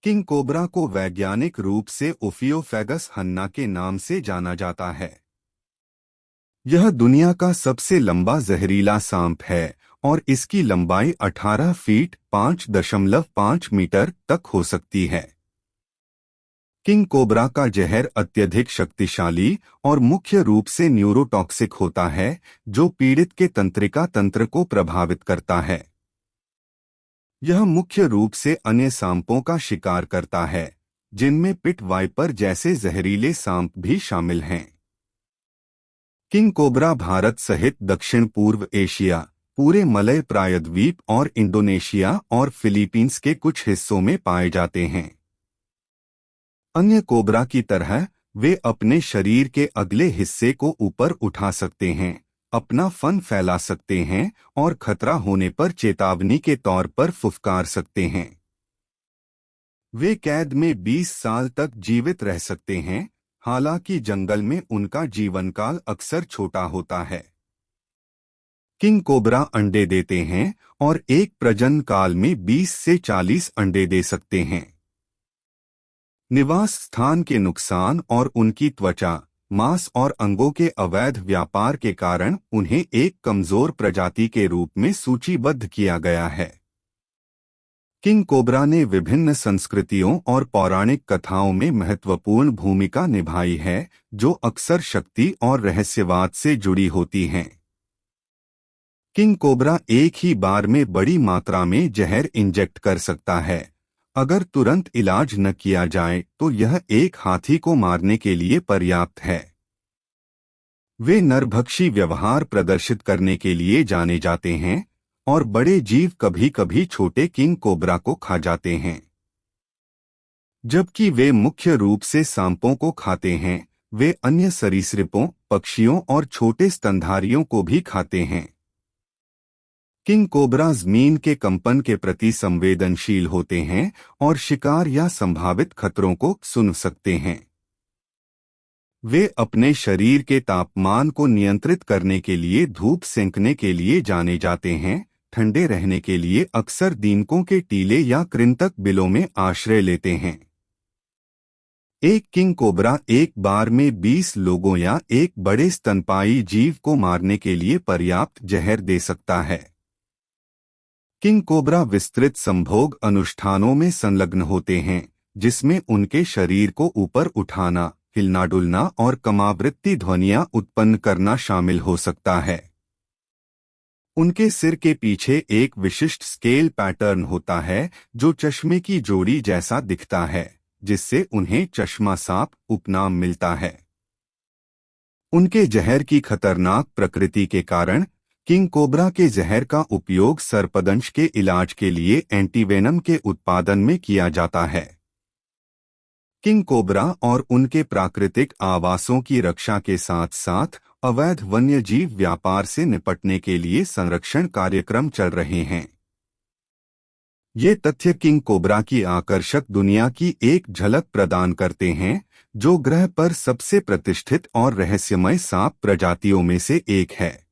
King cobra को वैज्ञानिक रूप से ओफियोफेगस हन्ना के नाम से जाना जाता है। यह दुनिया का सबसे लंबा जहरीला सांप है और इसकी लंबाई 18 फीट 5.5 मीटर तक हो सकती है। किंग कोबरा का जहर अत्यधिक शक्तिशाली और मुख्य रूप से न्यूरोटॉक्सिक होता है, जो पीड़ित के तंत्रिका तंत्र को प्रभावित करता है। यह मुख्य रूप से अन्य सांपों का शिकार करता है, जिनमें पिट वाइपर जैसे जहरीले सांप भी शामिल हैं। किंग कोबरा भारत सहित दक्षिण पूर्व एशिया, पूरे मलय प्रायद्वीप और इंडोनेशिया और फिलीपींस के कुछ हिस्सों में पाए जाते हैं। अन्य कोबरा की तरह वे अपने शरीर के अगले हिस्से को ऊपर उठा सकते हैं, अपना फन फैला सकते हैं और खतरा होने पर चेतावनी के तौर पर फुफकार सकते हैं। वे कैद में 20 साल तक जीवित रह सकते हैं, हालांकि जंगल में उनका जीवनकाल अक्सर छोटा होता है। किंग कोबरा अंडे देते हैं और एक प्रजनन काल में 20 से 40 अंडे दे सकते हैं। निवास स्थान के नुकसान और उनकी त्वचा, मांस और अंगों के अवैध व्यापार के कारण उन्हें एक कमजोर प्रजाति के रूप में सूचीबद्ध किया गया है। किंग कोबरा ने विभिन्न संस्कृतियों और पौराणिक कथाओं में महत्वपूर्ण भूमिका निभाई है, जो अक्सर शक्ति और रहस्यवाद से जुड़ी होती हैं। किंग कोबरा एक ही बार में बड़ी मात्रा में जहर इंजेक्ट कर सकता है। अगर तुरंत इलाज न किया जाए तो यह एक हाथी को मारने के लिए पर्याप्त है। वे नरभक्षी व्यवहार प्रदर्शित करने के लिए जाने जाते हैं और बड़े जीव कभी कभी छोटे किंग कोबरा को खा जाते हैं। जबकि वे मुख्य रूप से सांपों को खाते हैं, वे अन्य सरीसृपों, पक्षियों और छोटे स्तनधारियों को भी खाते हैं। किंग कोबरा जमीन के कंपन के प्रति संवेदनशील होते हैं और शिकार या संभावित खतरों को सुन सकते हैं। वे अपने शरीर के तापमान को नियंत्रित करने के लिए धूप सेंकने के लिए जाने जाते हैं। ठंडे रहने के लिए अक्सर दीमकों के टीले या कृंतक बिलों में आश्रय लेते हैं। एक किंग कोबरा एक बार में 20 लोगों या एक बड़े स्तनपायी जीव को मारने के लिए पर्याप्त जहर दे सकता है। किंग कोबरा विस्तृत संभोग अनुष्ठानों में संलग्न होते हैं, जिसमें उनके शरीर को ऊपर उठाना, हिलना डुलना और कमावृत्ति ध्वनियां उत्पन्न करना शामिल हो सकता है। उनके सिर के पीछे एक विशिष्ट स्केल पैटर्न होता है, जो चश्मे की जोड़ी जैसा दिखता है, जिससे उन्हें चश्मा सांप उपनाम मिलता है। उनके जहर की खतरनाक प्रकृति के कारण किंग कोबरा के जहर का उपयोग सर्पदंश के इलाज के लिए एंटीवेनम के उत्पादन में किया जाता है। किंग कोबरा और उनके प्राकृतिक आवासों की रक्षा के साथ साथ अवैध वन्यजीव व्यापार से निपटने के लिए संरक्षण कार्यक्रम चल रहे हैं। ये तथ्य किंग कोबरा की आकर्षक दुनिया की एक झलक प्रदान करते हैं, जो ग्रह पर सबसे प्रतिष्ठित और रहस्यमय सांप प्रजातियों में से एक है।